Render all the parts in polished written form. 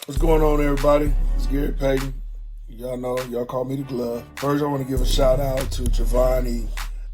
What's going on, everybody? It's Gary Payton. Y'all know, y'all call me the Glove. First, I want to give a shout out to Giovanne,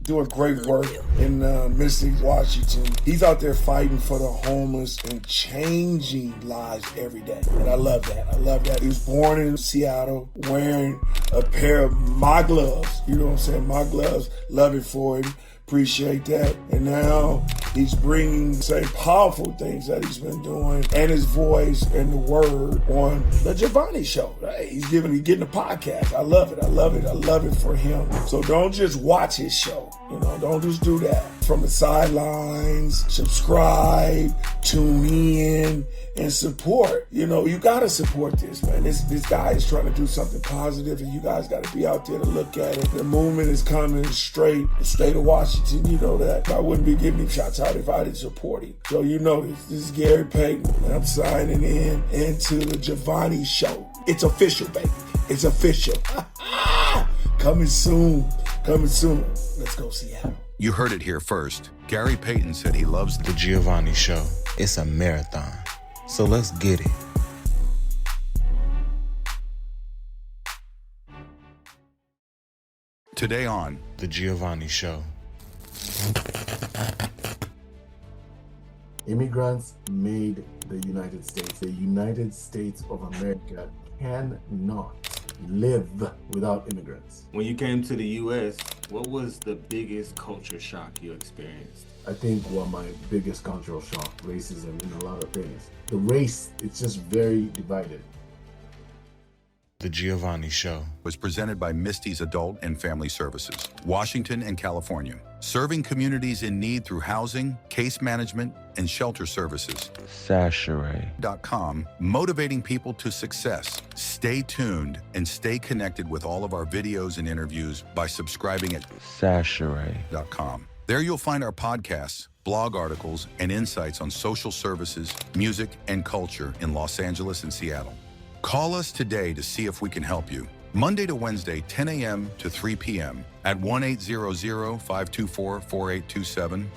doing great work in Mystic, Washington. He's out there fighting for the homeless and changing lives every day. And I love that. I love that. He was born in Seattle wearing a pair of my gloves. You know what I'm saying? My gloves. Love it for him. Appreciate that. And now he's bringing the same powerful things that he's been doing and his voice and the word on the Giovanne Show. Right? He's getting a podcast. I love it. I love it. I love it for him. So don't just watch his show. You know, don't just do that. From the sidelines, subscribe, tune in, and support. You know, you got to support this, man. This guy is trying to do something positive, and you guys got to be out there to look at it. The movement is coming straight. The state of Washington, you know that. I wouldn't be giving him shots out if I didn't support him. So you know this. This is Gary Payton, and I'm signing in into the Giovanne Show. It's official, baby. It's official. Coming soon. Coming soon. Let's go Seattle. You heard it here first. Gary Payton said he loves The Giovanne Show. It's a marathon. So let's get it. Today on The Giovanne Show. Immigrants made the United States. The United States of America cannot live without immigrants. When you came to the U.S., what was the biggest culture shock you experienced? I think my biggest cultural shock, racism in a lot of things. The race, it's just very divided. The Giovanne Show was presented by Misty's Adult and Family Services, Washington and California, serving communities in need through housing, case management, and shelter services. Schachere.com, motivating people to success. Stay tuned and stay connected with all of our videos and interviews by subscribing at Schachere.com. There you'll find our podcasts, blog articles, and insights on social services, music, and culture in Los Angeles and Seattle. Call us today to see if we can help you. Monday to Wednesday, 10 a.m. to 3 p.m. at 1-800-524-4827.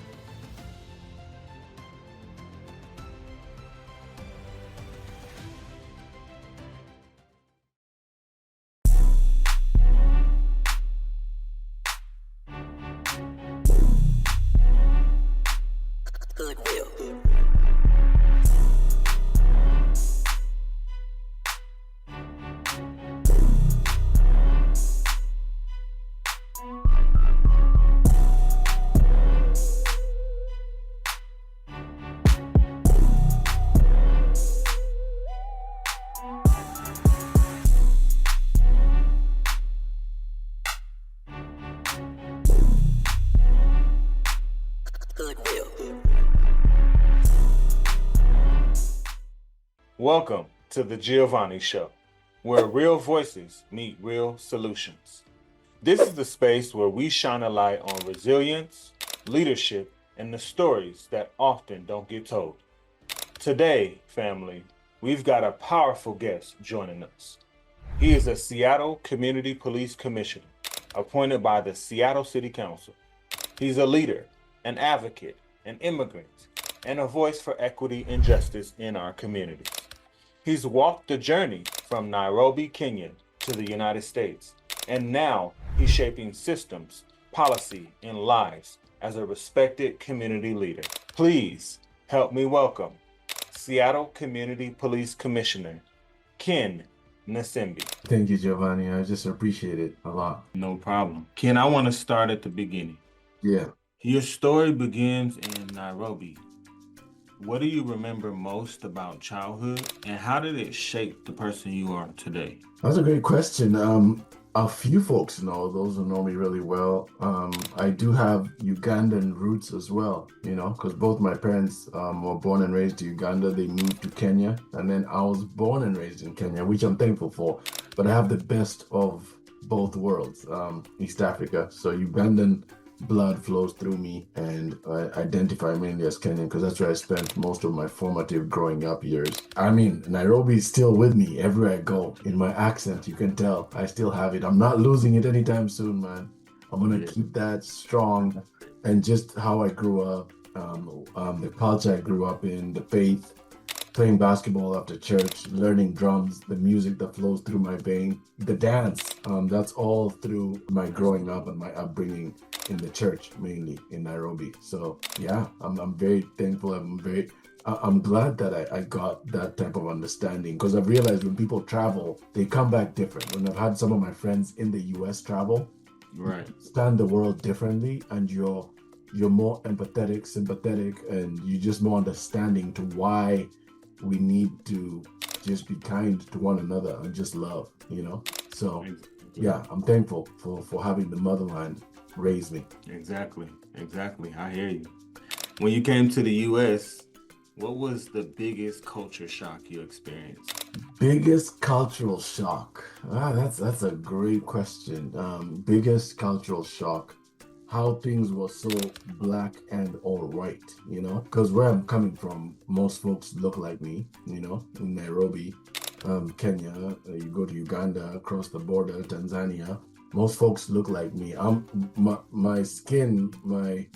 Welcome to the Giovanne Show, where real voices meet real solutions. This is the space where we shine a light on resilience, leadership, and the stories that often don't get told. Today, family, we've got a powerful guest joining us. He is a Seattle Community Police Commissioner, appointed by the Seattle City Council. He's a leader, an advocate, an immigrant, and a voice for equity and justice in our communities. He's walked the journey from Nairobi, Kenya to the United States, and now he's shaping systems, policy, and lives as a respected community leader. Please help me welcome Seattle Community Police Commissioner, Ken Nsimbi. Thank you, Giovanni. I just appreciate it a lot. No problem. Ken, I want to start at the beginning. Yeah. Your story begins in Nairobi. What do you remember most about childhood, and how did it shape the person you are today? That's a great question. A few folks know, those who know me really well. I do have Ugandan roots as well, you know, because both my parents were born and raised in Uganda. They moved to Kenya, and then I was born and raised in Kenya, which I'm thankful for. But I have the best of both worlds, East Africa. So Ugandan blood flows through me, and I identify mainly as Kenyan because that's where I spent most of my formative growing up years. I mean, Nairobi is still with me everywhere I go. In my accent, you can tell I still have it. I'm not losing it anytime soon, man. I'm gonna keep that strong. And just how I grew up, the culture I grew up in, the faith, playing basketball after church, learning drums, the music that flows through my vein, the dance. That's all through my growing up and my upbringing in the church, mainly in Nairobi. So yeah, I'm very thankful. I'm glad that I got that type of understanding, because I've realized when people travel, they come back different. When I've had some of my friends in the US travel, Right. you understand the world differently, and you're more empathetic, sympathetic, and you're just more understanding to why we need to just be kind to one another and just love, you know? So yeah, I'm thankful for having the motherland raise me. Exactly. I hear you. When you came to the US, what was the biggest culture shock you experienced? Biggest cultural shock. That's a great question. Biggest cultural shock. How things were so black and all white, you know? Because where I'm coming from, most folks look like me, you know, in Nairobi, Kenya, you go to Uganda, across the border, Tanzania, most folks look like me. My skin, my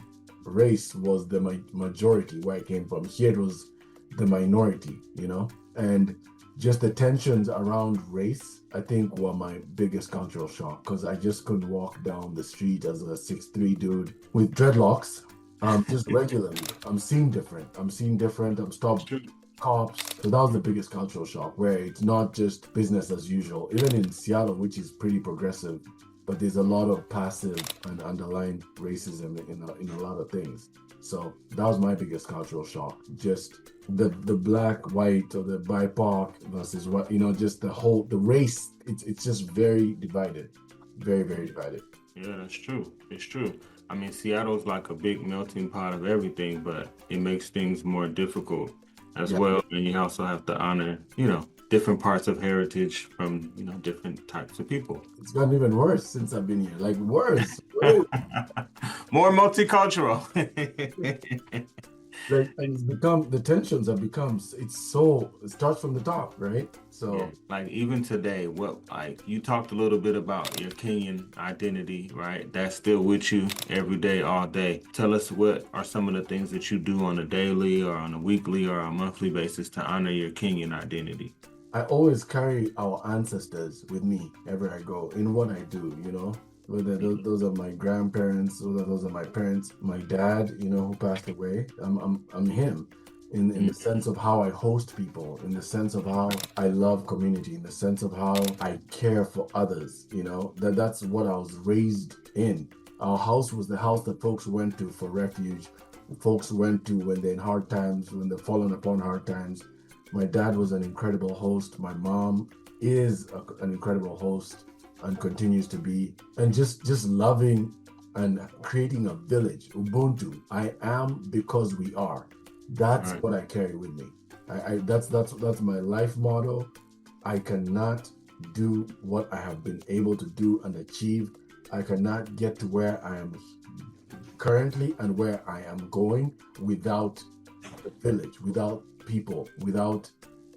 race was the majority where I came from. Here it was the minority, you know? And just the tensions around race, I think, were my biggest cultural shock, because I just couldn't walk down the street as a 6'3" dude with dreadlocks, just regularly. I'm seeing different. I'm stopped cops. So that was the biggest cultural shock, where it's not just business as usual. Even in Seattle, which is pretty progressive, but there's a lot of passive and underlying racism in a lot of things. So that was my biggest cultural shock. Just the black, white, or the BIPOC versus what, you know, just the race. It's just very divided, very, very divided. Yeah, that's true. It's true. I mean, Seattle's like a big melting pot of everything, but it makes things more difficult as well. And you also have to honor, you know, different parts of heritage from, you know, different types of people. It's gotten even worse since I've been here. Like, worse. More multicultural. Like, and it's become, the tensions have become, it starts from the top, right? So yeah, like even today, you talked a little bit about your Kenyan identity, right? That's still with you every day, all day. Tell us, what are some of the things that you do on a daily or on a weekly or a monthly basis to honor your Kenyan identity? I always carry our ancestors with me wherever I go, in what I do, you know? Whether those are my grandparents, whether those are my parents, my dad, you know, who passed away. I'm him in the sense of how I host people, in the sense of how I love community, in the sense of how I care for others, you know? That's what I was raised in. Our house was the house that folks went to for refuge. Folks went to when they're in hard times, when they're fallen upon hard times. My dad was an incredible host. My mom is an incredible host and continues to be. And just loving and creating a village, Ubuntu. I am because we are. That's what I carry with me. That's my life motto. I cannot do what I have been able to do and achieve. I cannot get to where I am currently and where I am going without the village, without people, without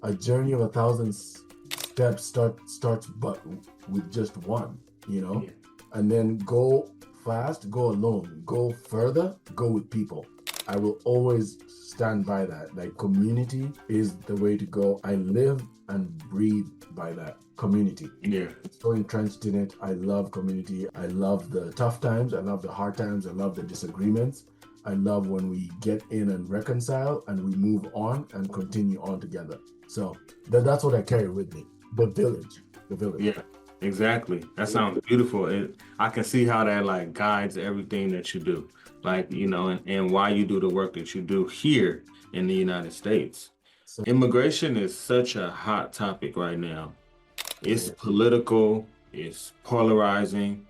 a journey of 1,000 steps starts but with just one, you know? Yeah. And then go fast, go alone, go further, go with people. I will always stand by that. Like, community is the way to go. I live and breathe by that. Community. Yeah. So entrenched in it. I love community. I love the tough times. I love the hard times. I love the disagreements. I love when we get in and reconcile and we move on and continue on together. So that's what I carry with me. The village. Yeah, exactly. That sounds beautiful. I can see how that like guides everything that you do, like, you know, and why you do the work that you do here in the United States. So, immigration is such a hot topic right now. It's political, it's polarizing,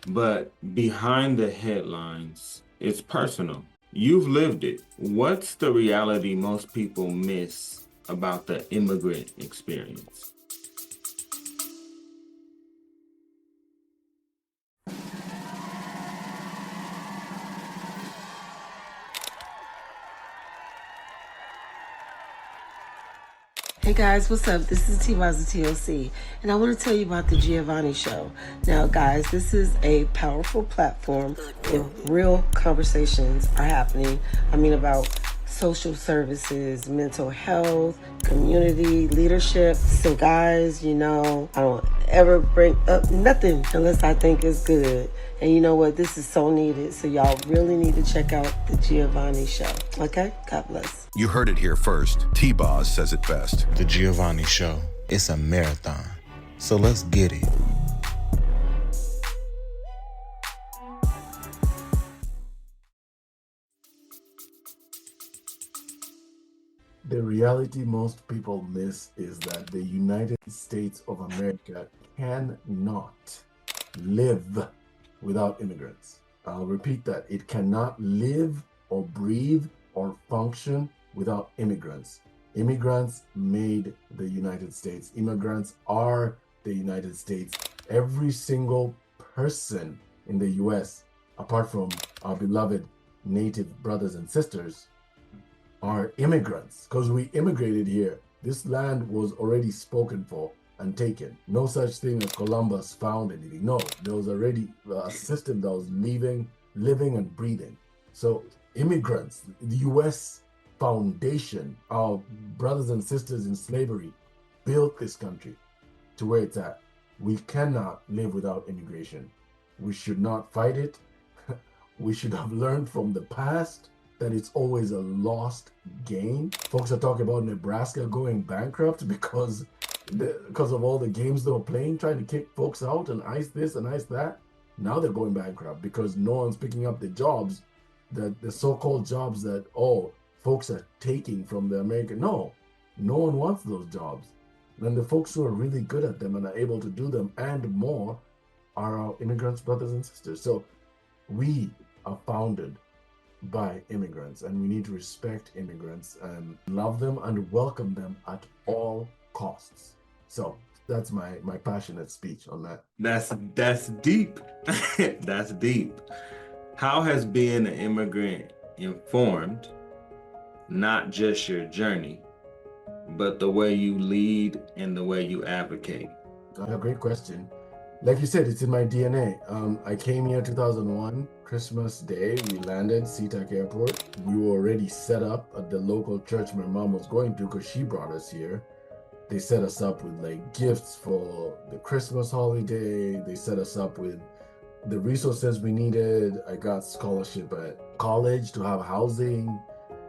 but behind the headlines, it's personal. You've lived it. What's the reality most people miss about the immigrant experience? Hey guys, what's up? This is T-Waz the TOC, and I want to tell you about the Giovanne Show. Now guys, this is a powerful platform where real conversations are happening. I mean, about social services, mental health, community leadership. So guys, I don't ever bring up nothing unless I think it's good. And you know what? This is so needed. So y'all really need to check out the Giovanne Show. Okay? God bless. You heard it here first. T-Boz says it best. The Giovanne Show. It's a marathon. So let's get it. The reality most people miss is that the United States of America cannot live without immigrants. I'll repeat that. It cannot live or breathe or function without immigrants. Immigrants made the United States. Immigrants are the United States. Every single person in the US, apart from our beloved native brothers and sisters, are immigrants because we immigrated here. This land was already spoken for and taken. No such thing as Columbus found anything. No, there was already a system that was living and breathing. So immigrants, the US foundation, our brothers and sisters in slavery built this country to where it's at. We cannot live without immigration. We should not fight it. We should have learned from the past that it's always a lost game. Folks are talking about Nebraska going bankrupt because of all the games they were playing, trying to kick folks out and ice this and ice that. Now they're going bankrupt because no one's picking up the jobs, the so-called jobs that folks are taking from the American. No one wants those jobs. And the folks who are really good at them and are able to do them and more are our immigrants, brothers and sisters. So we are founded by immigrants, and we need to respect immigrants and love them and welcome them at all costs. So that's my passionate speech on that. That's deep. That's deep. How has being an immigrant informed not just your journey, but the way you lead and the way you advocate? A great question. Like you said, it's in my DNA. I came here 2001, Christmas Day. We landed SeaTac Airport. We were already set up at the local church my mom was going to because she brought us here. They set us up with like gifts for the Christmas holiday. They set us up with the resources we needed. I got scholarship at college to have housing.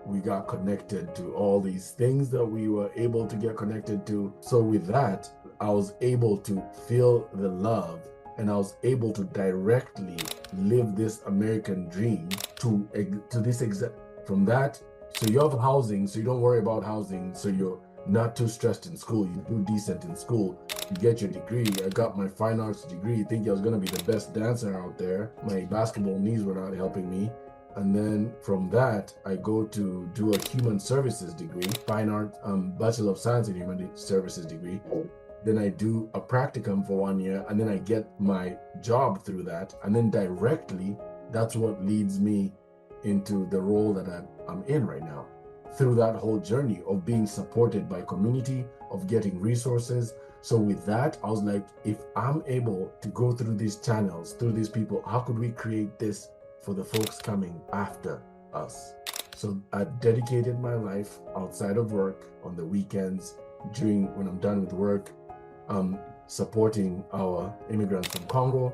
We got connected to all these things that we were able to get connected to. So with that, I was able to feel the love, and I was able to directly live this American dream to this exact. From that, so you have housing, so you don't worry about housing, so you're not too stressed in school. You do decent in school. You get your degree. I got my fine arts degree, thinking I was gonna be the best dancer out there. My basketball knees were not helping me. And then from that, I go to do a human services degree, fine art, Bachelor of Science in Human Services degree. Then I do a practicum for 1 year, and then I get my job through that. And then directly, that's what leads me into the role that I'm in right now. Through that whole journey of being supported by community, of getting resources. So with that, I was like, if I'm able to go through these channels, through these people, how could we create this for the folks coming after us? So I dedicated my life outside of work, on the weekends, when I'm done with work, supporting our immigrants from Congo,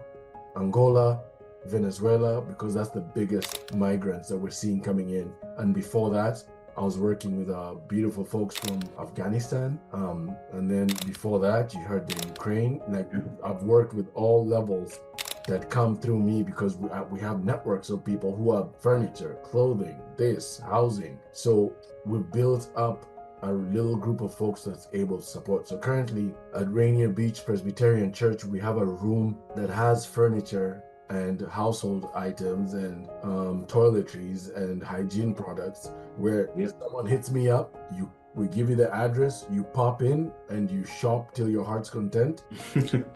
Angola, Venezuela, because that's the biggest migrants that we're seeing coming in. And before that, I was working with beautiful folks from Afghanistan. And then before that, you heard the Ukraine. Like, I've worked with all levels that come through me because we have networks of people who have furniture, clothing, housing. So we've built up a little group of folks that's able to support. So currently at Rainier Beach Presbyterian Church, we have a room that has furniture and household items and toiletries and hygiene products, where if someone hits me up, we give you the address, you pop in and you shop till your heart's content.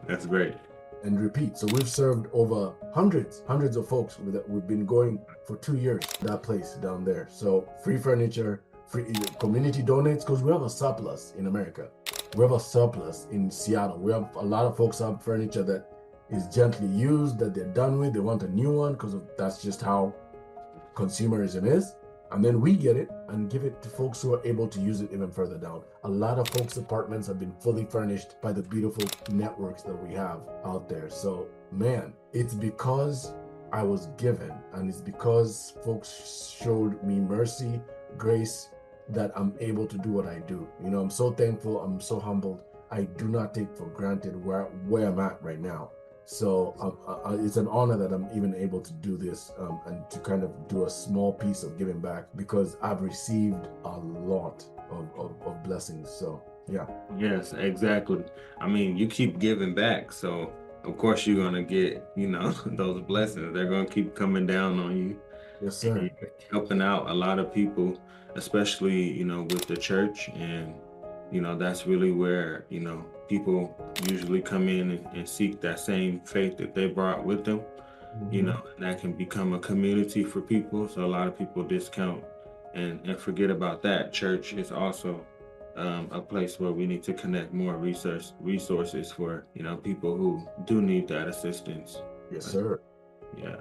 That's great. And repeat. So we've served over hundreds of folks. We've been going for 2 years, that place down there. So free furniture, free community donates, because we have a surplus in America. We have a surplus in Seattle. We have a lot of folks have furniture that is gently used, that they're done with. They want a new one because that's just how consumerism is. And then we get it and give it to folks who are able to use it even further down. A lot of folks' apartments have been fully furnished by the beautiful networks that we have out there. So, man, it's because I was given, and it's because folks showed me mercy, grace, that I'm able to do what I do. You know, I'm so thankful, I'm so humbled. I do not take for granted where I'm at right now. So it's an honor that I'm even able to do this and to kind of do a small piece of giving back, because I've received a lot of blessings. So yeah. Yes, exactly. I mean, you keep giving back, so of course you're gonna get, those blessings. They're gonna keep coming down on you. Yes, sir. And you're helping out a lot of people, especially, with the church. And, that's really where, people usually come in and seek that same faith that they brought with them, and that can become a community for people. So a lot of people discount and forget about that. Church is also a place where we need to connect more resources for, people who do need that assistance. Yes, sir. Yeah.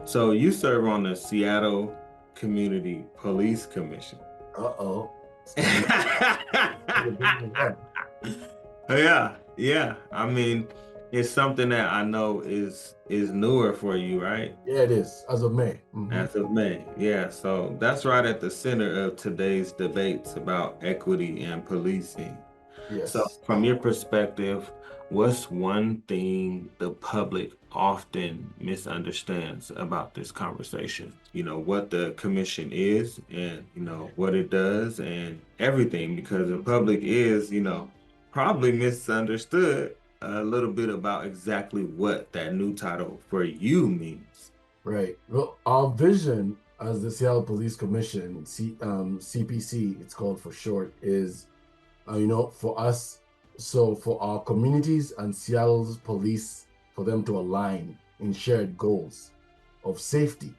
So you serve on the Seattle Community Police Commission. Uh-oh. Yeah. I mean, it's something that I know is newer for you, right? Yeah, it is. As of May. As of May. Yeah. So that's right at the center of today's debates about equity and policing. Yes. So from your perspective, what's one thing the public often misunderstands about this conversation? What the commission is, and, what it does, and everything, because the public is, probably misunderstood a little bit about exactly what that new title for you means. Right. Well, our vision as the Seattle Police Commission, CPC, it's called for short, is, for us, so for our communities and Seattle's police, for them to align in shared goals of safety.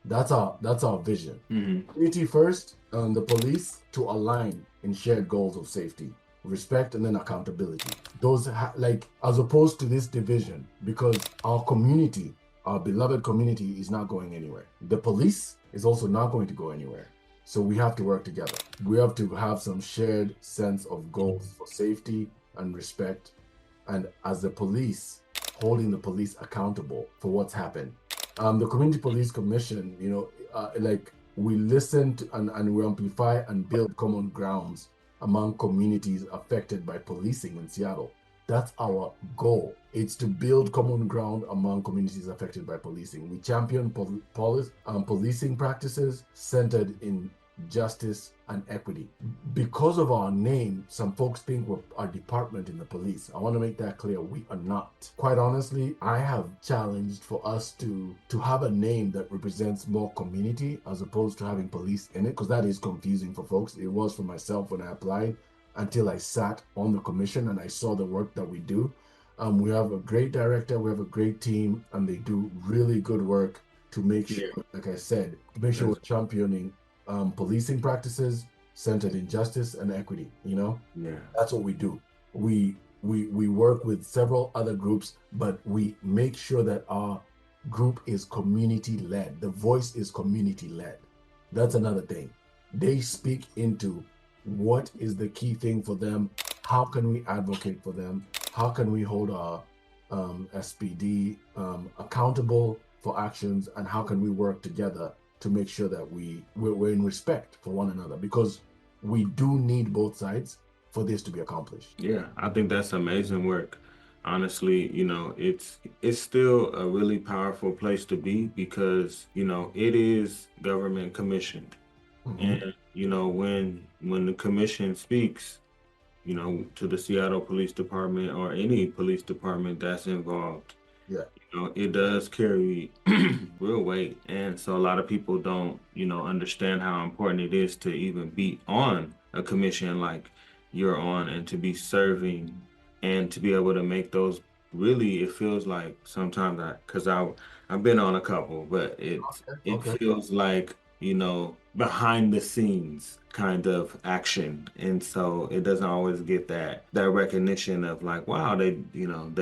That's our vision. Community first, and the police to align in shared goals of safety, respect, and then accountability. Those as opposed to this division, because our community, our beloved community, is not going anywhere. The police is also not going to go anywhere. So we have to work together. We have to have some shared sense of goals for safety and respect, and as the police, holding the police accountable for what's happened. The Community Police Commission, we listen to and we amplify and build common grounds among communities affected by policing in Seattle. That's our goal. It's to build common ground among communities affected by policing. We champion policing practices centered in justice and equity. Because of our name, some folks think we're a department in the police. I want to make that clear. We are not. Quite honestly, I have challenged for us to have a name that represents more community as opposed to having police in it, because that is confusing for folks. It was for myself when I applied, until I sat on the commission and I saw the work that we do. We have a great director, we have a great team, and they do really good work to make sure, like I said, to make sure we're championing policing practices centered in justice and equity. That's what we do. We work with several other groups, but we make sure that our group is community led. The voice is community led. That's another thing. They speak into what is the key thing for them. How can we advocate for them? How can we hold our SPD accountable for actions? And how can we work together to make sure that we're in respect for one another? Because we do need both sides for this to be accomplished. Yeah, I think that's amazing work. Honestly, it's still a really powerful place to be, because, it is government commissioned. And, when the commission speaks, to the Seattle Police Department or any police department that's involved, it does carry real weight. And so a lot of people don't, understand how important it is to even be on a commission like you're on, and to be serving, and to be able to make those, really, it feels like sometimes, because I've been on a couple, but it feels like, behind the scenes kind of action. And so it doesn't always get that recognition of like, wow, they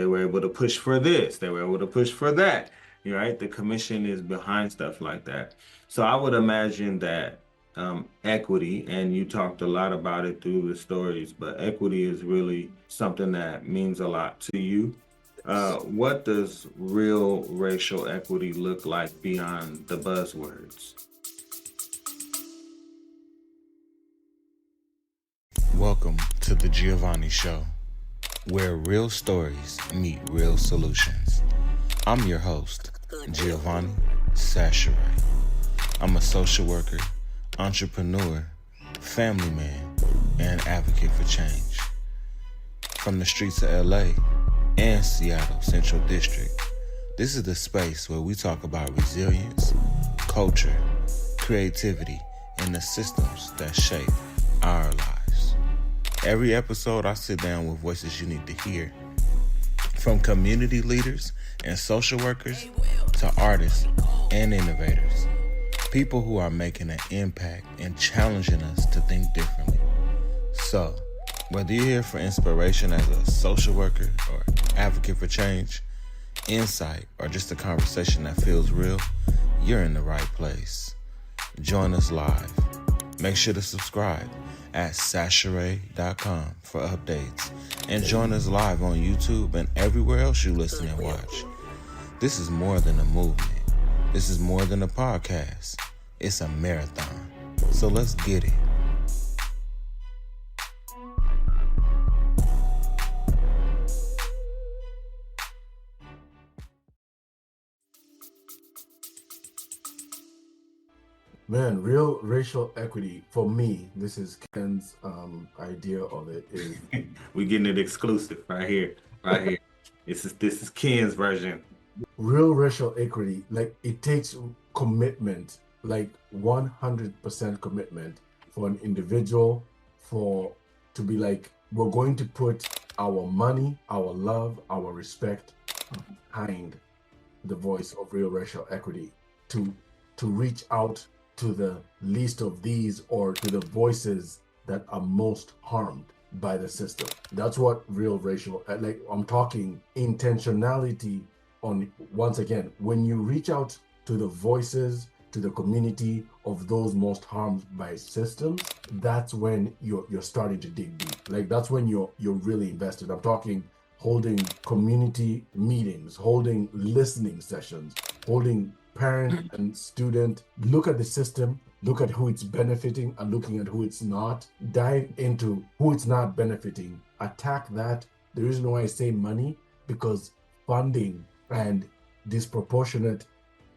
were able to push for this, they were able to push for that, right? The commission is behind stuff like that. So I would imagine that equity, and you talked a lot about it through the stories, but equity is really something that means a lot to you. What does real racial equity look like beyond the buzzwords? Welcome to the Giovanne Show, where real stories meet real solutions. I'm your host, Giovanne Schachere. I'm a social worker, entrepreneur, family man, and advocate for change. From the streets of LA and Seattle Central District, this is the space where we talk about resilience, culture, creativity, and the systems that shape our lives. Every episode, I sit down with voices you need to hear, from community leaders and social workers to artists and innovators, people who are making an impact and challenging us to think differently. So, whether you're here for inspiration as a social worker or advocate for change, insight, or just a conversation that feels real, you're in the right place. Join us live. Make sure to subscribe at Schachere.com for updates, and join us live on YouTube and everywhere else you listen and watch. This is more than a movement. This is more than a podcast. It's a marathon. So let's get it. Man, real racial equity for me. This is Ken's idea of it. Is We're getting it exclusive right here, right here. This is Ken's version. real racial equity. Like, it takes commitment, like 100% commitment for an individual to be like, we're going to put our money, our love, our respect behind the voice of real racial equity to reach out to the least of these, or to the voices that are most harmed by the system. That's what real racial, like, I'm talking intentionality on, once again, when you reach out to the voices, to the community of those most harmed by systems, that's when you're starting to dig deep. Like, that's when you're really invested. I'm talking holding community meetings, holding listening sessions, holding parent and student, look at the system, look at who it's benefiting, and looking at who it's not. Dive into who it's not benefiting, attack that. The reason why I say money, because funding and disproportionate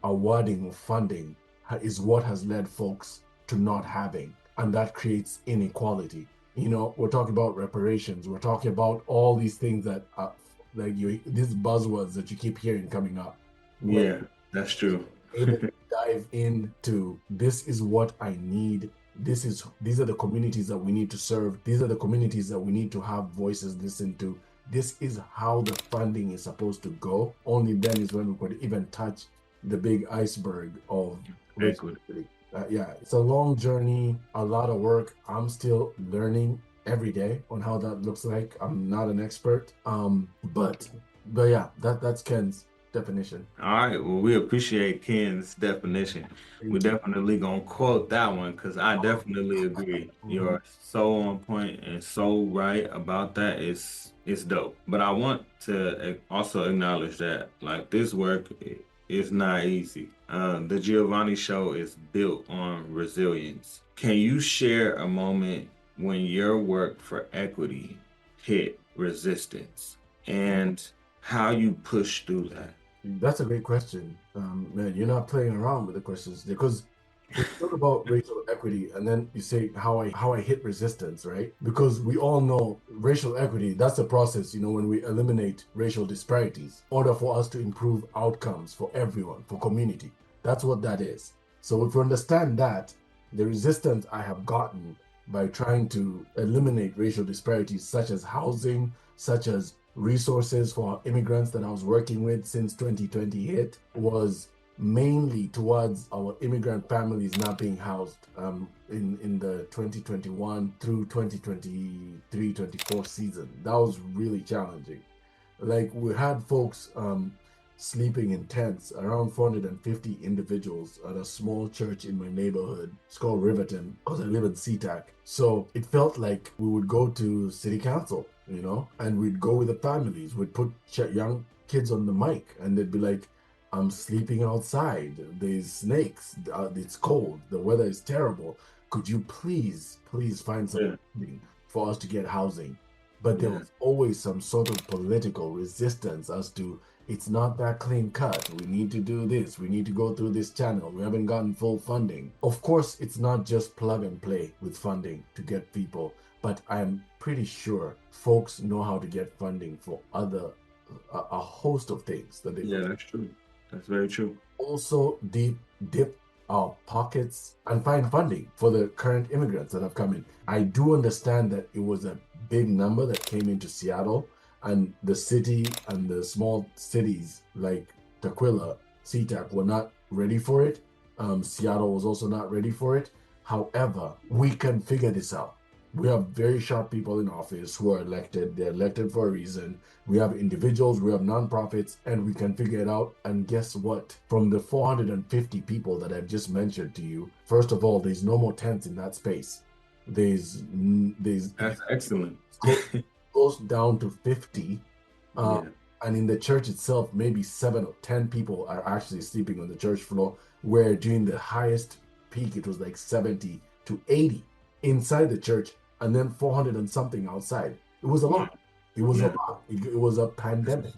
awarding of funding is what has led folks to not having, and that creates inequality. You know, we're talking about reparations, we're talking about all these things that are like these buzzwords that you keep hearing coming up. Yeah, that's true. Able to dive into, this is what I need. These are the communities that we need to serve. These are the communities that we need to have voices listened to. This is how the funding is supposed to go. Only then is when we could even touch the big iceberg of equity. Yeah, it's a long journey, a lot of work. I'm still learning every day on how that looks like. I'm not an expert, but yeah, that's Ken's definition. All right, well, we appreciate Ken's definition. We're definitely gonna quote that one, because I definitely agree. You're so on point and so right about that. It's dope. But I want to also acknowledge that, like, this work is not easy. The Giovanne Show is built on resilience. Can you share a moment when your work for equity hit resistance and how you pushed through that? That's a great question. Man, you're not playing around with the questions, because we talk about racial equity and then you say how I hit resistance, right? Because we all know racial equity, that's the process, you know, when we eliminate racial disparities in order for us to improve outcomes for everyone, for community. That's what that is. So if you understand that, the resistance I have gotten by trying to eliminate racial disparities, such as housing, such as resources for immigrants that I was working with since 2020 hit, was mainly towards our immigrant families not being housed in the 2021 through 2023-24 season. That was really challenging. Like, we had folks sleeping in tents, around 450 individuals at a small church in my neighborhood. It's called Riverton because I live in SeaTac. So it felt like we would go to city council, you know, and we'd go with the families. We'd put young kids on the mic and they'd be like, I'm sleeping outside. There's snakes. It's cold. The weather is terrible. Could you please find something for us to get housing? But there was always some sort of political resistance as to, it's not that clean cut. We need to do this. We need to go through this channel. We haven't gotten full funding. Of course, it's not just plug and play with funding to get people, but I'm pretty sure folks know how to get funding for a host of things that they that's true. That's very true. Also dip our pockets and find funding for the current immigrants that have come in. I do understand that it was a big number that came into Seattle, and the city and the small cities like Tequila, SeaTac were not ready for it. Seattle was also not ready for it. However, we can figure this out. We have very sharp people in office who are elected. They're elected for a reason. We have individuals, we have nonprofits, and we can figure it out. And guess what? From the 450 people that I've just mentioned to you, first of all, there's no more tents in that space. There's That's excellent. Goes down to 50. And in the church itself, maybe 7 or 10 people are actually sleeping on the church floor, where during the highest peak, it was like 70 to 80 inside the church, and then 400 and something outside. It was a lot. It was a lot. It was a pandemic.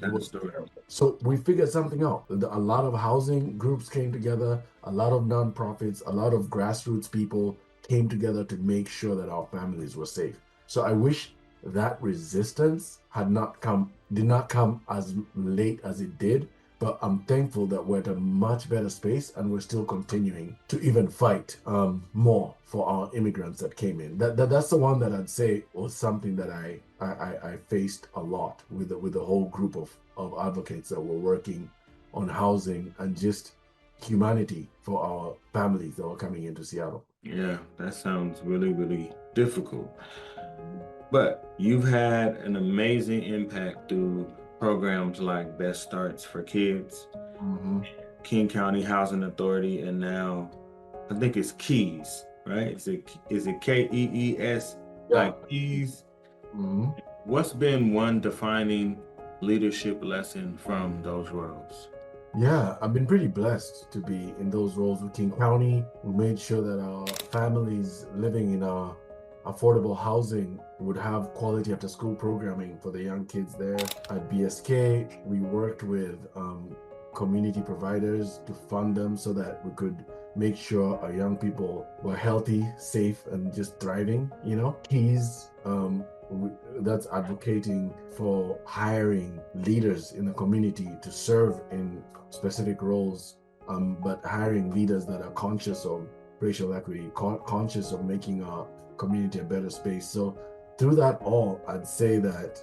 So we figured something out. A lot of housing groups came together, a lot of nonprofits, a lot of grassroots people came together to make sure that our families were safe. So I wish that resistance did not come as late as it did, but I'm thankful that we're at a much better space and we're still continuing to even fight more for our immigrants that came in. That's the one that I'd say was something that I faced a lot with the whole group of advocates that were working on housing and just humanity for our families that were coming into Seattle. Yeah, that sounds really, really difficult. But you've had an amazing impact through programs like Best Starts for Kids, King County Housing Authority, and now I think it's KEYS, right? Is it KEES? Like KEYS? What's been one defining leadership lesson from those roles? Yeah, I've been pretty blessed to be in those roles with King County. We made sure that our families living in affordable housing would have quality after school programming for the young kids there. At BSK, we worked with community providers to fund them so that we could make sure our young people were healthy, safe, and just thriving. You know, KEYS, that's advocating for hiring leaders in the community to serve in specific roles, but hiring leaders that are conscious of racial equity, conscious of making our community a better space. So through that all, I'd say that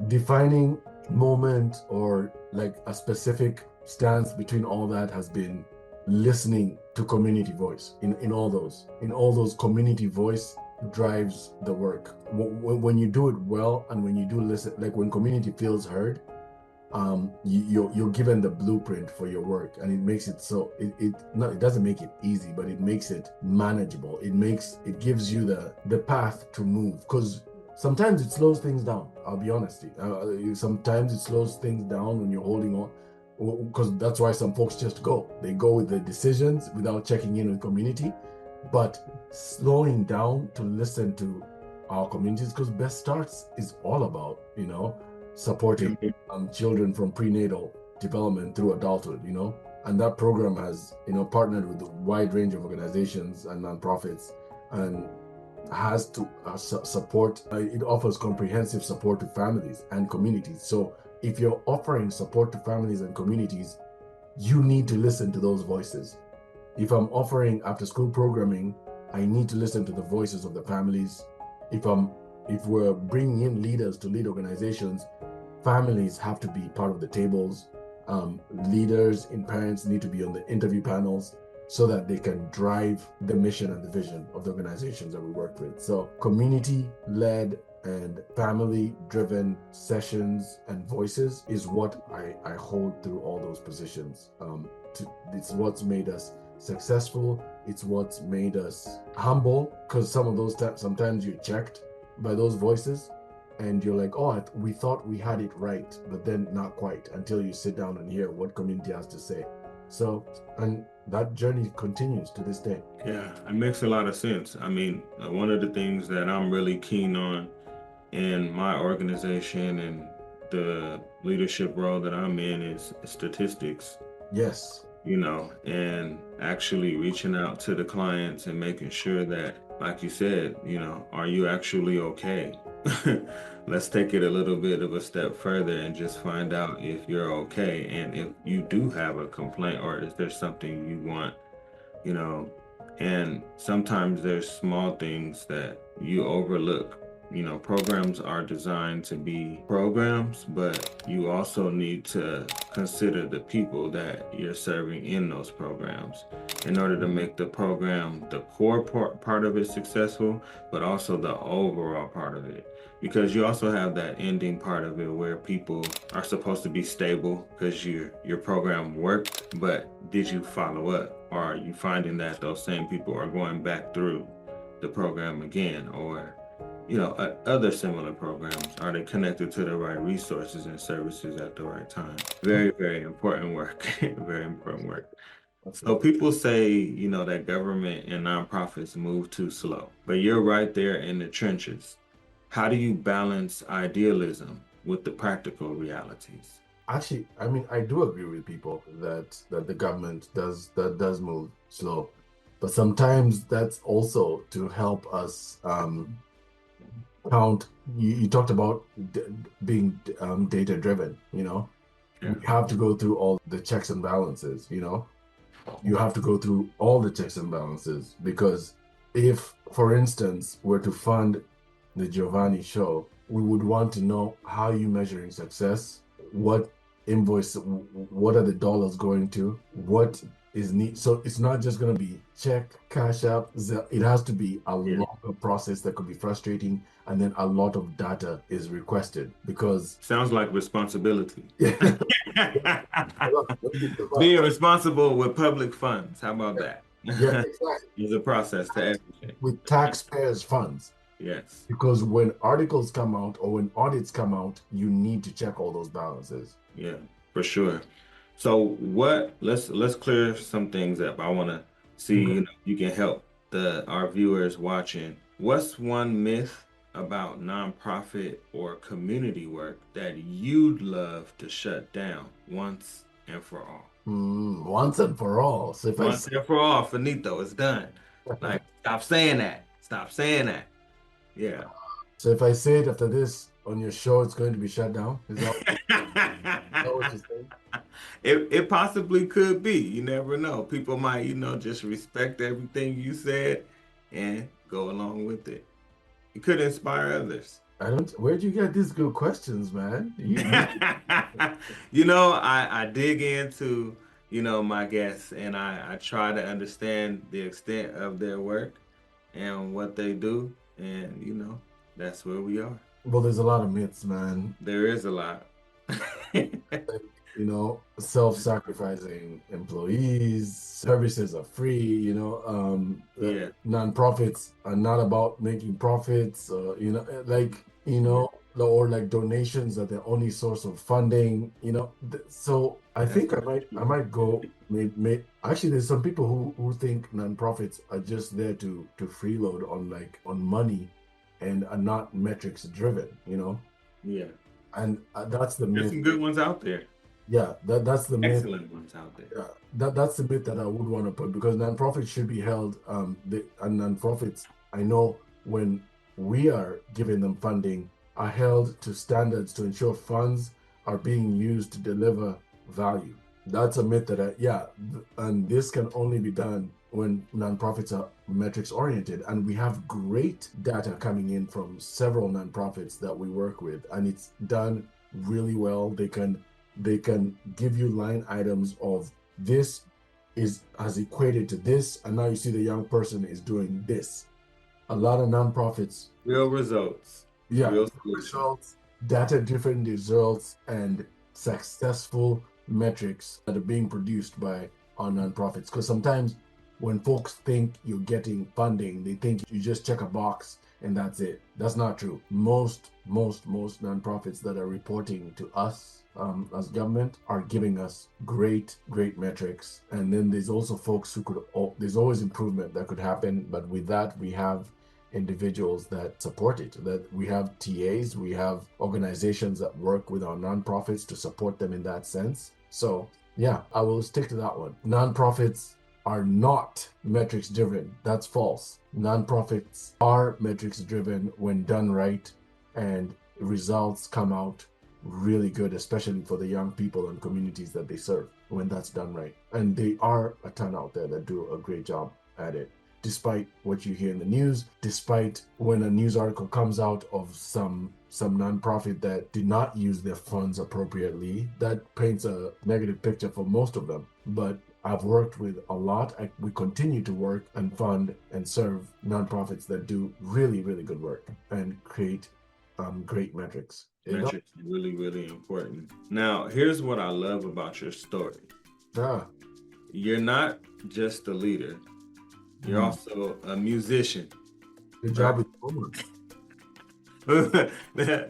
defining moment or like a specific stance between all that has been listening to community voice in all those community voice drives the work. When you do it well and when you do listen, like when community feels heard, you're given the blueprint for your work, and it makes it so it doesn't make it easy, but it makes it manageable. It gives you the path to move, because sometimes it slows things down. I'll be honest. Sometimes it slows things down when you're holding on, because that's why some folks just go. They go with the decisions without checking in with community. But slowing down to listen to our communities, because Best Starts is all about, supporting children from prenatal development through adulthood, and that program has, partnered with a wide range of organizations and nonprofits, and has to support, it offers comprehensive support to families and communities. So if you're offering support to families and communities, you need to listen to those voices. If I'm offering after school programming, I need to listen to the voices of the families. If we're bringing in leaders to lead organizations, families have to be part of the tables. Leaders and parents need to be on the interview panels so that they can drive the mission and the vision of the organizations that we work with. So community-led and family-driven sessions and voices is what I hold through all those positions. It's what's made us successful. It's what's made us humble, because some of those times, sometimes you're checked by those voices and you're like, oh, we thought we had it right, but then not quite, until you sit down and hear what community has to say. So, and that journey continues to this day. Yeah, it makes a lot of sense. I mean, one of the things that I'm really keen on in my organization and the leadership role that I'm in is statistics. Yes. You know, and actually reaching out to the clients and making sure that, like you said, you know, are you actually okay? Let's take it a little bit of a step further and just find out if you're okay. And if you do have a complaint, or is there something you want, you know, and sometimes there's small things that you overlook. You know, programs are designed to be programs, but you also need to consider the people that you're serving in those programs in order to make the program, the core part of it, successful, but also the overall part of it. Because you also have that ending part of it where people are supposed to be stable because your program worked, but did you follow up? Or are you finding that those same people are going back through the program again? Or, you know, other similar programs, are they connected to the right resources and services at the right time? Very, very important work. Very important work. So people say, you know, that government and nonprofits move too slow, but you're right there in the trenches. How do you balance idealism with the practical realities? Actually, I mean, I do agree with people that the government does move slow, but sometimes that's also to help us count. You talked about being data driven. You know, we have to go through all the checks and balances. You know, you have to go through all the checks and balances, because if, for instance, we're to fund the Giovanne Show, we would want to know how you're measuring success, what invoice, what are the dollars going to, what is need. So it's not just going to be check, cash up. It has to be a longer process that could be frustrating, and then a lot of data is requested, because sounds like responsibility. Being responsible with public funds. How about that? Yeah, exactly. There's a process to everything. With taxpayers' funds. Yes. Because when articles come out or when audits come out, you need to check all those balances. Yeah, for sure. So let's clear some things up. I want to see, you know, you can help our viewers watching. What's one myth about nonprofit or community work that you'd love to shut down once and for all? Once and for all. So if once and for all, finito, it's done. Like, stop saying that. Stop saying that. Yeah. So if I say it after this on your show, it's going to be shut down? Is that what you're saying? It possibly could be. You never know. People might, you know, just respect everything you said and go along with it. It could inspire others. Where'd you get these good questions, man? You know, I dig into, you know, my guests, and I try to understand the extent of their work and what they do. And, you know, that's where we are. Well, there's a lot of myths, man. There is a lot. You know, self-sacrificing employees, services are free, you know, nonprofits are not about making profits, you know, like, you know, or like donations are the only source of funding, you know. So I think I might go, actually there's some people who think nonprofits are just there to freeload on money and are not metrics driven, you know. Yeah. And that's the myth. There's some good ones out there. Yeah, that's the myth. Excellent ones out there. Yeah, that's the myth that I would want to put, because nonprofits should be held. And nonprofits, I know when we are giving them funding, are held to standards to ensure funds are being used to deliver value. That's a myth and this can only be done when nonprofits are metrics oriented, and we have great data coming in from several nonprofits that we work with, and it's done really well. They can give you line items of this has equated to this, and now you see the young person is doing this. A lot of nonprofits. Real results. Yeah, Real solution. results, data-driven results, and successful metrics that are being produced by our nonprofits. Because sometimes when folks think you're getting funding, they think you just check a box and that's it. That's not true. Most nonprofits that are reporting to us as government are giving us great metrics. And then there's also folks who could, there's always improvement that could happen. But with that, we have individuals that support it, that we have TAs, we have organizations that work with our nonprofits to support them in that sense. So yeah, I will stick to that one. Nonprofits are not metrics driven. That's false. Nonprofits are metrics driven when done right, and results come out really good, especially for the young people and communities that they serve when that's done right. And they are a ton out there that do a great job at it. Despite what you hear in the news, despite when a news article comes out of some nonprofit that did not use their funds appropriately, that paints a negative picture for most of them. But I've worked with a lot. We continue to work and fund and serve nonprofits that do really good work and create great metrics. Metrics are really important. Now, here's what I love about your story. You're not just a leader. You're also a musician. Good job with homework.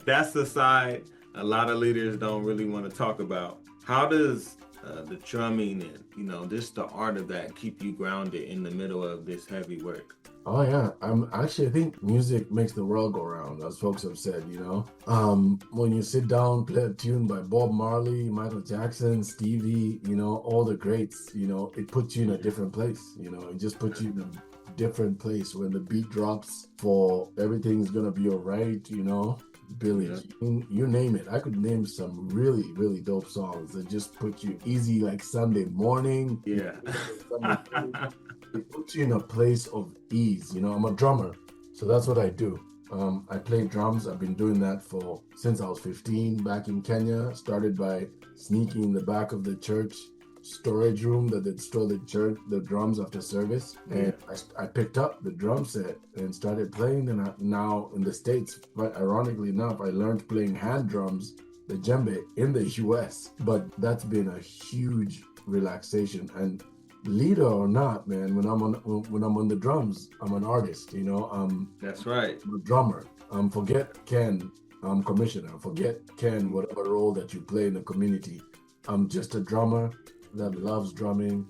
That's the side a lot of leaders don't really want to talk about. How does the drumming and just the art of that keep you grounded in the middle of this heavy work? Oh yeah, I think music makes the world go round, as folks have said. When you sit down, play a tune by Bob Marley, Michael Jackson, Stevie, all the greats, it puts you in a different place. It just puts you in a different place when the beat drops for everything's gonna be all right. Billie Jean, you name it. I could name some really dope songs that just put you easy, like Sunday morning. Yeah. It puts you in a place of ease. I'm a drummer, so that's what I do. I play drums. I've been doing that since I was 15 back in Kenya. Started by sneaking in the back of the church storage room that they'd store the drums after service, and I picked up the drum set and started playing. And now in the States, but ironically enough, I learned playing hand drums, the djembe, in the US. But that's been a huge relaxation. And leader or not, man, when I'm on the drums, I'm an artist. That's right. I'm a drummer. Forget Ken, I'm commissioner. Forget Ken, whatever role that you play in the community. I'm just a drummer that loves drumming.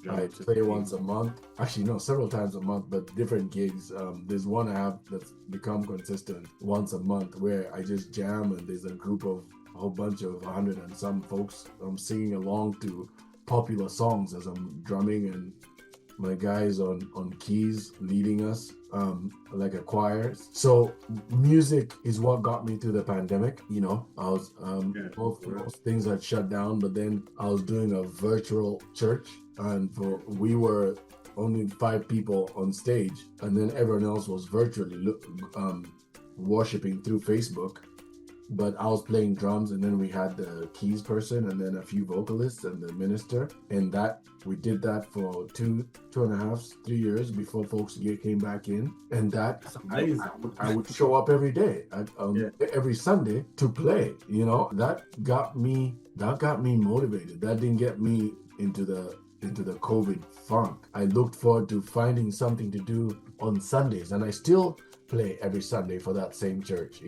I play once a month. Actually, no, several times a month, but different gigs. There's one I have that's become consistent once a month where I just jam, and there's a group of a whole bunch of 100 and some folks singing along to popular songs as I'm drumming, and my guys on keys leading us like a choir. So music is what got me through the pandemic. I was most things had shut down, but then I was doing a virtual church, and we were only 5 people on stage, and then everyone else was virtually worshiping through Facebook. But I was playing drums, and then we had the keys person, and then a few vocalists and the minister, and we did that for 2.5, 3 years before folks came back in. And that I would show up every day, every Sunday to play. That got me motivated. That didn't get me into the COVID funk. I looked forward to finding something to do on Sundays, and I still play every Sunday for that same church.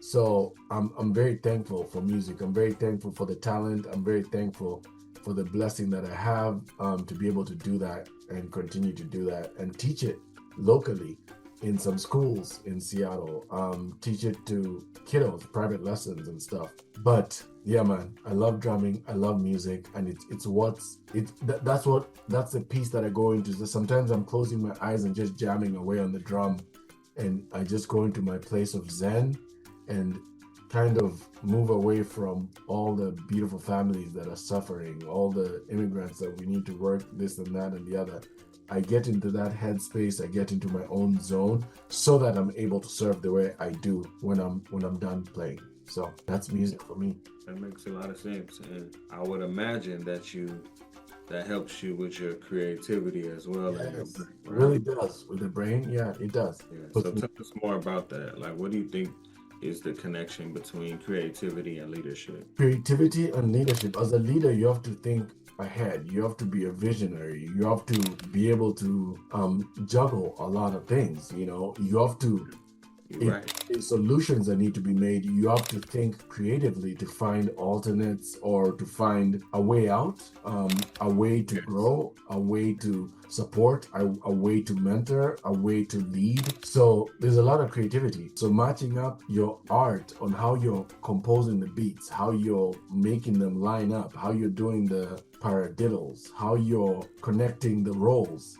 So I'm very thankful for music. I'm very thankful for the talent. I'm very thankful for the blessing that I have to be able to do that and continue to do that and teach it locally in some schools in Seattle. Teach it to kiddos, private lessons and stuff. But yeah, man, I love drumming. I love music, and that's the piece that I go into. Sometimes I'm closing my eyes and just jamming away on the drum, and I just go into my place of Zen and kind of move away from all the beautiful families that are suffering, all the immigrants that we need to work this and that and the other. I get into that headspace, I get into my own zone so that I'm able to serve the way I do when I'm done playing. So that's music for me. That makes a lot of sense. And I would imagine that helps you with your creativity as well. Yes, it really does. With the brain, yeah, it does. Yeah. So tell us more about that. Like, what do you think is the connection between creativity and leadership? Creativity and leadership. As a leader, you have to think ahead. You have to be a visionary. You have to be able to juggle a lot of things. You have to. If solutions that need to be made, you have to think creatively to find alternates or to find a way out, a way to grow, a way to support, a way to mentor, a way to lead. So there's a lot of creativity. So matching up your art on how you're composing the beats, how you're making them line up, how you're doing the paradiddles, how you're connecting the roles,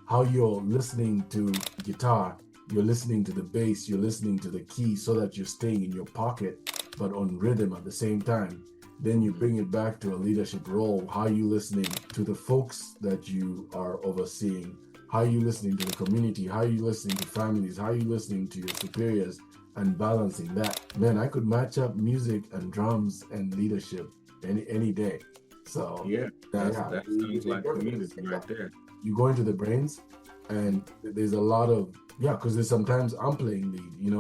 how you're listening to guitar, you're listening to the bass, you're listening to the key so that you're staying in your pocket, but on rhythm at the same time. Then you bring it back to a leadership role. How are you listening to the folks that you are overseeing? How are you listening to the community? How are you listening to families? How are you listening to your superiors and balancing that? Man, I could match up music and drums and leadership any day. So that sounds like community right there. You go into the brains, and there's a lot of because there's sometimes I'm playing lead,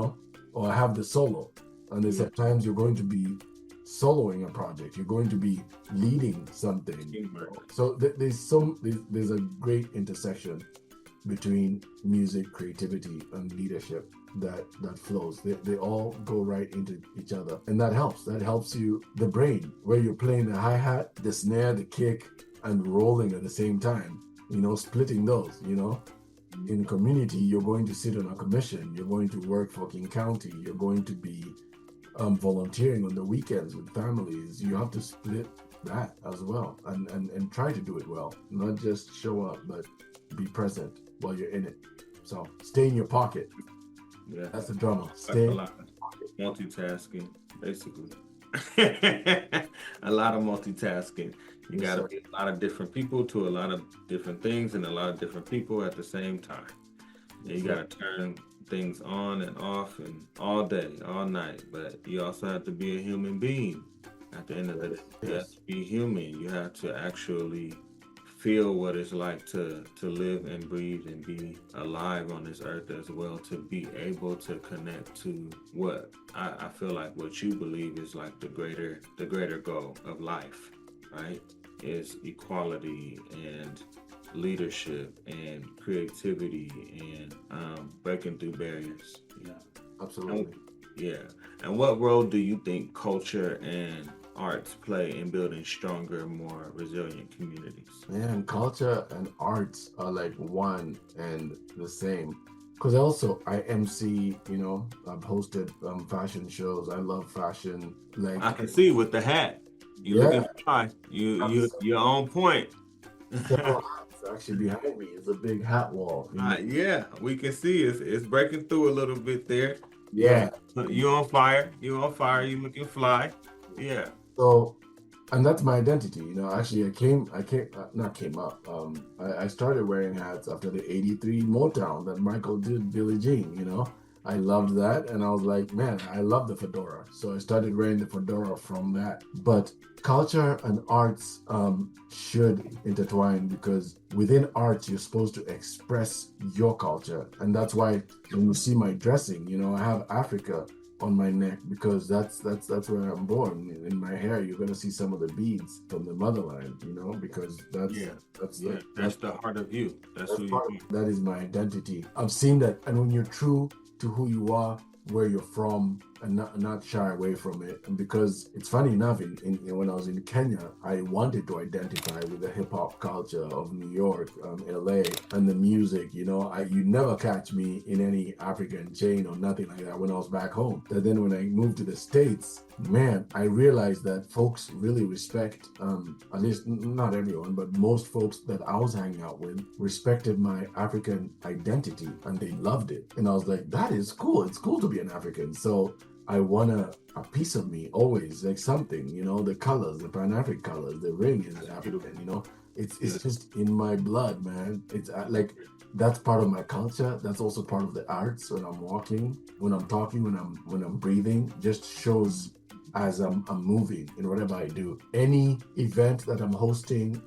or I have the solo, and there's sometimes you're going to be soloing a project, you're going to be leading something. So there's a great intersection between music, creativity, and leadership that flows. They all go right into each other, and that helps you, the brain, where you're playing the hi-hat, the snare, the kick, and rolling at the same time, splitting those. In community, you're going to sit on a commission, you're going to work for King County, you're going to be volunteering on the weekends with families. You have to split that as well, and try to do it well, not just show up, but be present while you're in it. So stay in your pocket. That's the drummer. Stay in your pocket. Multitasking, basically. A lot of multitasking. You got to be a lot of different people to a lot of different things and a lot of different people at the same time. You got to turn things on and off and all day, all night. But you also have to be a human being at the end of the day. You have to be human. You have to actually feel what it's like to live and breathe and be alive on this earth as well, to be able to connect to what I feel like what you believe is like the greater goal of life, right? Is equality and leadership and creativity and breaking through barriers. Absolutely. And what role do you think culture and arts play in building stronger, more resilient communities? Man, culture and arts are like one and the same. Because also I MC, I've hosted fashion shows. I love fashion. Like I can see with the hat. You looking fly. You're on point. Several hats actually behind me. It's a big hat wall. We can see it's breaking through a little bit there. Yeah. You on fire. You looking fly. Yeah. So, and that's my identity. Actually, I started wearing hats after the 83 Motown that Michael did, Billie Jean, I loved that. And I was like, man, I love the fedora. So I started wearing the fedora from that. But culture and arts should intertwine, because within arts, you're supposed to express your culture. And that's why when you see my dressing, I have Africa on my neck, because that's where I'm born. In my hair, you're gonna see some of the beads from the motherland, because that's the heart of you. That's who you are. That is my identity. I've seen that, and when you're true to who you are, where you're from, and not shy away from it. And because it's funny enough, when I was in Kenya, I wanted to identify with the hip hop culture of New York, LA, and the music. You'd never catch me in any African chain or nothing like that when I was back home. But then when I moved to the States, man, I realized that folks really respect, at least not everyone, but most folks that I was hanging out with respected my African identity, and they loved it. And I was like, that is cool. It's cool to be an African. So I want a piece of me always, like something, the colors, the Pan-African colors, the ring is African, it's just in my blood, man. It's like, that's part of my culture. That's also part of the arts. When I'm walking, when I'm talking, when I'm breathing, just shows as I'm moving in whatever I do. Any event that I'm hosting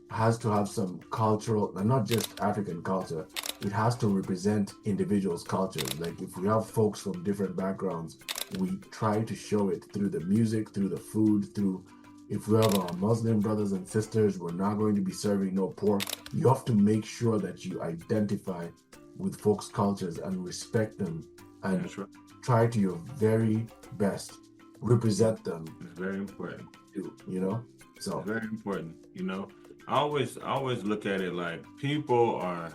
has to have some cultural, and not just African culture, it has to represent individuals' cultures. Like if we have folks from different backgrounds, we try to show it through the music, through the food, through, if we have our Muslim brothers and sisters, we're not going to be serving no pork. You have to make sure that you identify with folks' cultures and respect them, and try to your very best represent them. It's very important. You know, so it's very important. You know, I always look at it like people are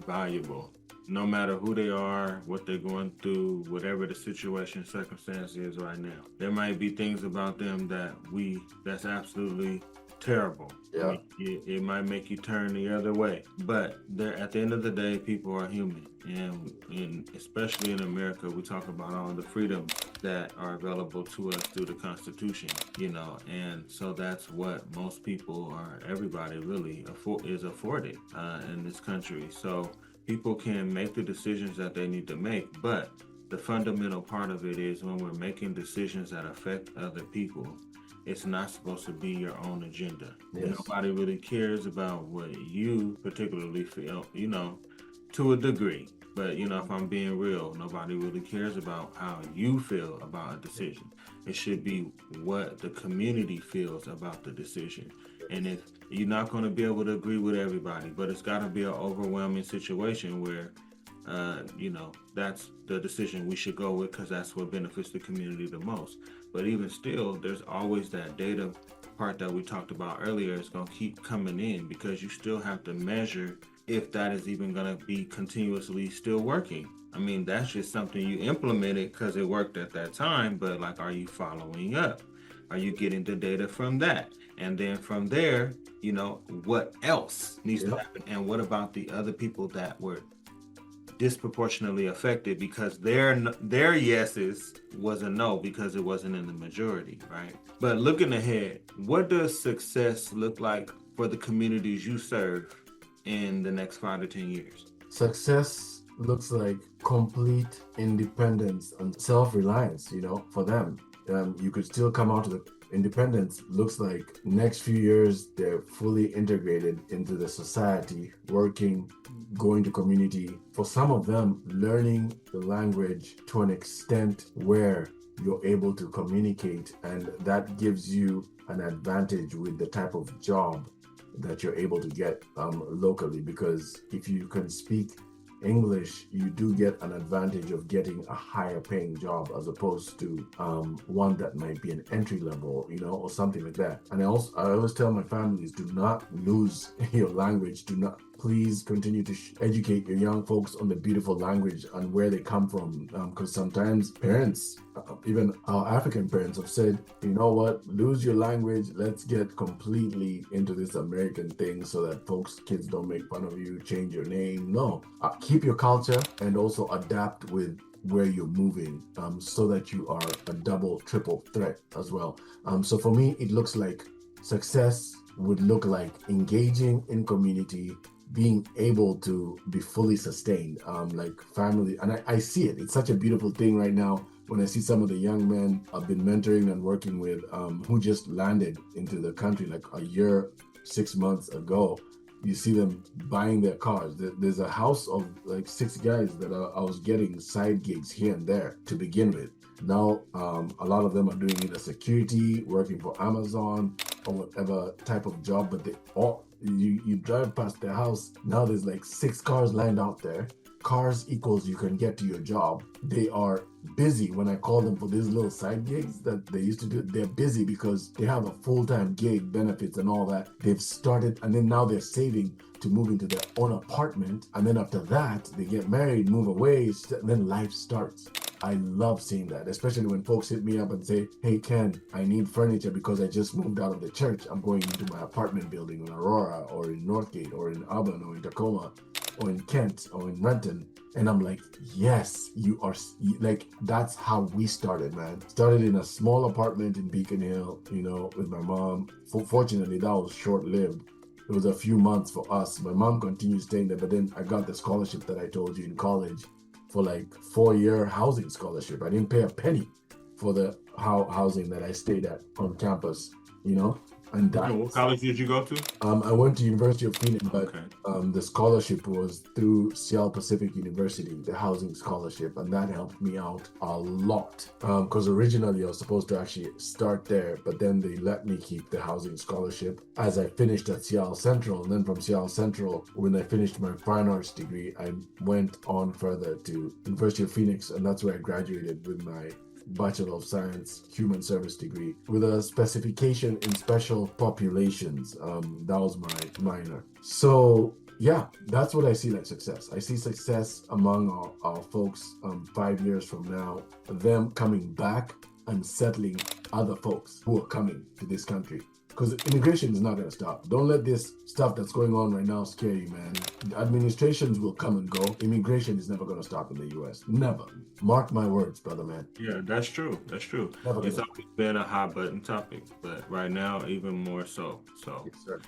valuable, no matter who they are, what they're going through, whatever the situation, circumstance is right now. There might be things about them that's absolutely terrible. Yeah. It might make you turn the other way. But at the end of the day, people are human. And especially in America, we talk about all the freedoms that are available to us through the Constitution, you know, and so that's what most people, or everybody really is afforded in this country. So people can make the decisions that they need to make, but the fundamental part of it is when we're making decisions that affect other people, it's not supposed to be your own agenda. Yes. Nobody really cares about what you particularly feel, you know, to a degree. But, you know, if I'm being real, nobody really cares about how you feel about a decision. It should be what the community feels about the decision. And if you're not going to be able to agree with everybody, but it's got to be an overwhelming situation where, you know, that's the decision we should go with because that's what benefits the community the most. But even still, there's always that data part that we talked about earlier. It's going to keep coming in because you still have to measure if that is even going to be continuously still working. I mean, that's just something you implemented because it worked at that time, but like, are you following up? Are you getting the data from that? And then from there, you know, what else needs to happen? And what about the other people that were disproportionately affected because their yeses was a no because it wasn't in the majority, right? But looking ahead, what does success look like for the communities you serve in the next 5 to 10 years? Success looks like complete independence and self-reliance, you know, for them. You could still come out to the independence. Looks like next few years, they're fully integrated into the society, working, going to community. For some of them, learning the language to an extent where you're able to communicate, and that gives you an advantage with the type of job that you're able to get locally, because if you can speak English, you do get an advantage of getting a higher paying job as opposed to one that might be an entry level, you know, or something like that. And I always tell my families, do not lose your language. Do not, please continue to educate your young folks on the beautiful language and where they come from. Because sometimes parents, even our African parents, have said, you know what, lose your language. Let's get completely into this American thing so that kids don't make fun of you, change your name. No, keep your culture and also adapt with where you're moving, so that you are a double, triple threat as well. So for me, it looks like success would look like engaging in community, being able to be fully sustained, like family. And I see it. It's such a beautiful thing right now when I see some of the young men I've been mentoring and working with, who just landed into the country like a year, 6 months ago. You see them buying their cars. There's a house of like 6 guys that I was getting side gigs here and there to begin with. Now, a lot of them are doing either security, working for Amazon, or whatever type of job, but they all, you drive past their house, now there's like 6 cars lined out there. Cars equals you can get to your job. They are busy. When I call them for these little side gigs that they used to do, they're busy because they have a full-time gig, benefits and all that. They've started, and then now they're saving to move into their own apartment. And then after that, they get married, move away, and then life starts. I love seeing that, especially when folks hit me up and say, hey, Ken, I need furniture because I just moved out of the church. I'm going into my apartment building in Aurora or in Northgate or in Auburn or in Tacoma or in Kent or in Renton. And I'm like, yes, like, that's how we started, man. Started in a small apartment in Beacon Hill, you know, with my mom. Fortunately, that was short-lived. It was a few months for us. My mom continued staying there, but then I got the scholarship that I told you in college for like 4-year housing scholarship. I didn't pay a penny for the housing that I stayed at on campus, you know? And What college did you go to? I went to University of Phoenix, but Okay. the scholarship was through Seattle Pacific University, the housing scholarship, and that helped me out a lot. Because originally I was supposed to actually start there, but then they let me keep the housing scholarship as I finished at Seattle Central. And then from Seattle Central, when I finished my fine arts degree, I went on further to University of Phoenix, and that's where I graduated with my Bachelor of Science Human Service degree with a specification in special populations. That was my minor. So yeah, that's what I see like success. I see success among our folks 5 years from now, them coming back and settling other folks who are coming to this country. Because immigration is not going to stop. Don't let this stuff that's going on right now scare you, man. Administrations will come and go. Immigration is never going to stop in the U.S. Never. Mark my words, brother, man. Yeah, that's true. That's true. Never It's gonna- always been a hot button topic, but right now even more so. So Yes, sir.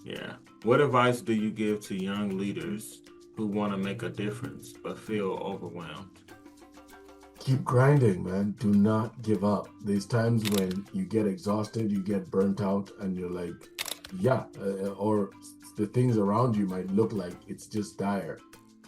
yeah. What advice do you give to young leaders who want to make a difference but feel overwhelmed? Keep grinding, man. Do not give up. There's times when you get exhausted, you get burnt out, and you're like, yeah, or the things around you might look like it's just dire.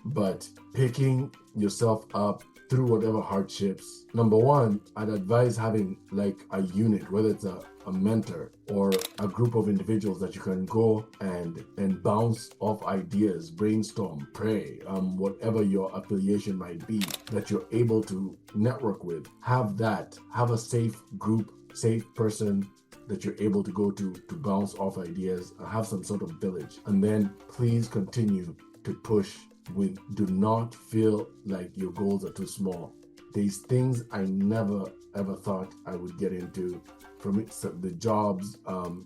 But picking yourself up through whatever hardships, number one, I'd advise having like a unit, whether it's a mentor or a group of individuals that you can go and bounce off ideas, brainstorm, pray, whatever your affiliation might be, that you're able to network with. Have that. Have a safe group, safe person that you're able to go to bounce off ideas. Have some sort of village. And then please continue to push. Do not feel like your goals are too small. There's things I never ever thought I would get into, from it, the jobs,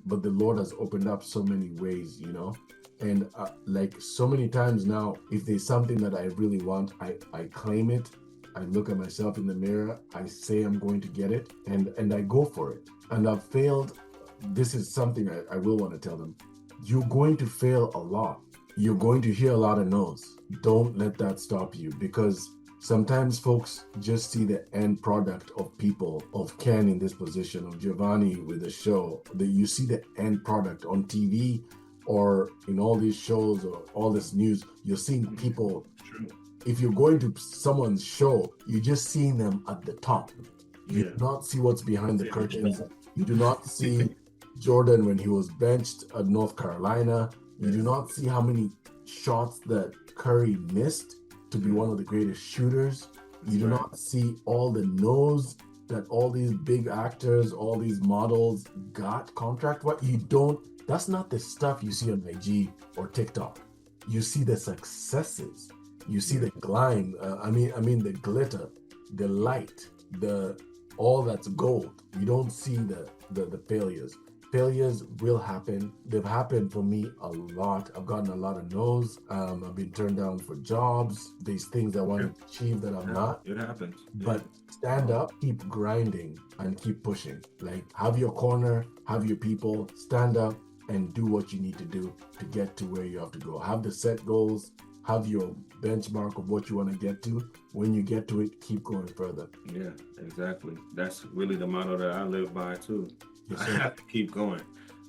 but the Lord has opened up so many ways, you know. And like so many times now, if there's something that I really want, I claim it. I look at myself in the mirror, I say I'm going to get it, and I go for it. And I've failed. This is something I will want to tell them. You're going to fail a lot. You're going to hear a lot of no's. Don't let that stop you, because sometimes folks just see the end product of people, of Ken in this position, of Giovanne with the show. That you see the end product on TV or in all these shows or all this news. You're seeing people. True. If you're going to someone's show, you're just seeing them at the top. You Yeah. do not see what's behind the curtains. You do not see Jordan when he was benched at North Carolina. You do not see how many shots that Curry missed to be one of the greatest shooters. You do not see all the no's that all these big actors, all these models got contract. What you don't, that's not the stuff you see on IG or TikTok. You see the successes. You see the gleam. I mean the glitter, the light, all that's gold. You don't see the failures. Failures will happen. They've happened for me a lot. I've gotten a lot of no's. I've been turned down for jobs. There's things I want to achieve that I'm not. It happens. But stand up, keep grinding, and keep pushing. Like, have your corner, have your people, stand up and do what you need to do to get to where you have to go. Have the set goals, have your benchmark of what you want to get to. When you get to it, keep going further. Yeah, exactly. That's really the motto that I live by too. Yes, I sir. have to keep going.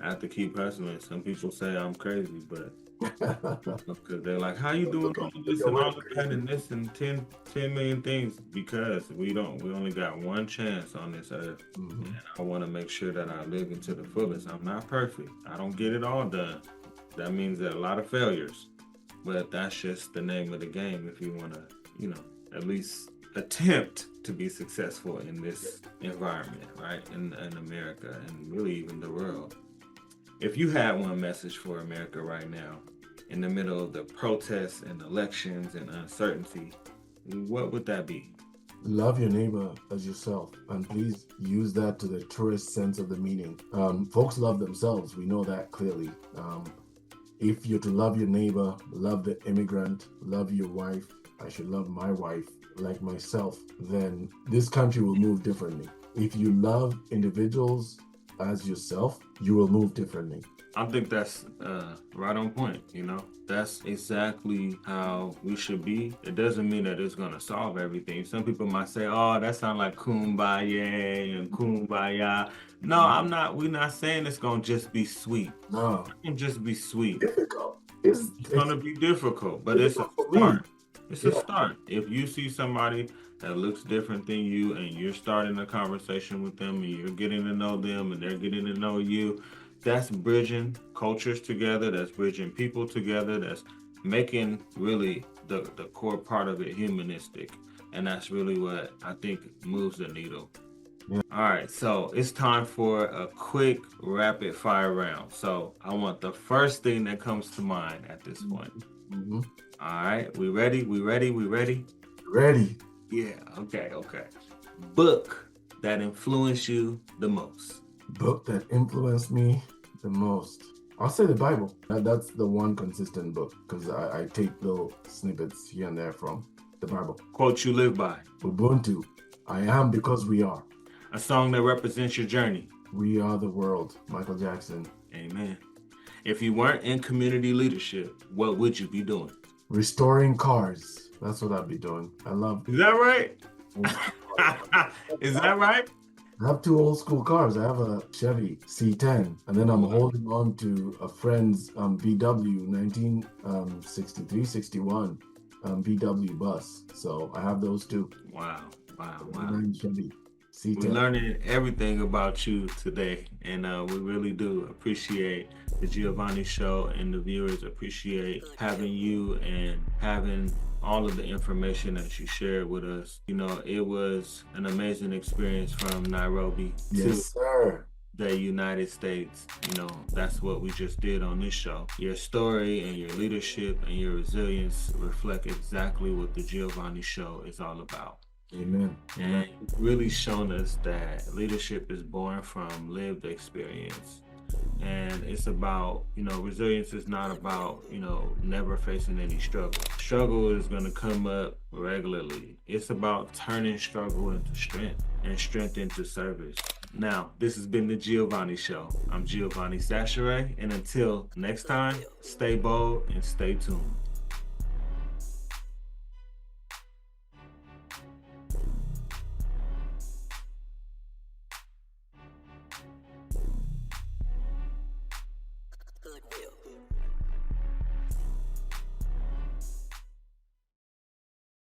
I have to keep hustling. Some people say I'm crazy, but because they're like, how you doing all this and all of that and this and 10 million things? Because we only got one chance on this earth. Mhm. And I want to make sure that I live it to the fullest. I'm not perfect. I don't get it all done. That means that a lot of failures, but that's just the name of the game. If you want to, at least attempt to be successful in this environment, right? In America and really even the world. If you had one message for America right now, in the middle of the protests and elections and uncertainty, what would that be? Love your neighbor as yourself, and please use that to the truest sense of the meaning. Folks love themselves. We know that clearly. If you're to love your neighbor, love the immigrant, love your wife, I should love my wife like myself, then this country will move differently. If you love individuals as yourself, you will move differently. I think that's right on point. That's exactly how we should be. It doesn't mean that it's gonna solve everything. Some people might say, "Oh, that sounds like kumbaya and kumbaya." No, I'm not. We're not saying it's gonna just be sweet. No, It can just be sweet. difficult. It's gonna be difficult, but it's a difficult for me. start. It's a Yeah. start. If you see somebody that looks different than you and you're starting a conversation with them and you're getting to know them and they're getting to know you, that's bridging cultures together, that's bridging people together, that's making really the core part of it humanistic. And that's really what I think moves the needle. Yeah. All right, so it's time for a quick rapid fire round. So I want the first thing that comes to mind at this point. Mm-hmm. All right, we ready? We ready? Ready. Yeah, okay. Book that influenced you the most. Book that influenced me the most. I'll say the Bible. That's the one consistent book because I take little snippets here and there from the Bible. Quote you live by. Ubuntu. I am because we are. A song that represents your journey. We are the world. Michael Jackson. Amen. If you weren't in community leadership, what would you be doing? Restoring cars. That's what I'd be doing. I love. Is that right? Is that right? I have 2 old school cars. I have a Chevy C10, and then I'm holding on to a friend's VW 1963, 61 VW bus. So I have those too. Wow. Chevy C10. We're learning everything about you today, and we really do appreciate the Giovanne Show, and the viewers appreciate having you and having all of the information that you shared with us. It was an amazing experience from Nairobi to sir. the United States. That's what we just did on this show. Your story and your leadership and your resilience reflect exactly what the Giovanne Show is all about. Amen. And it's really shown us that leadership is born from lived experience. And it's about, resilience is not about, never facing any struggle. Struggle is going to come up regularly. It's about turning struggle into strength and strength into service. Now, this has been the Giovanne Show. I'm Giovanne Schachere, and until next time, stay bold and stay tuned. Goodwill.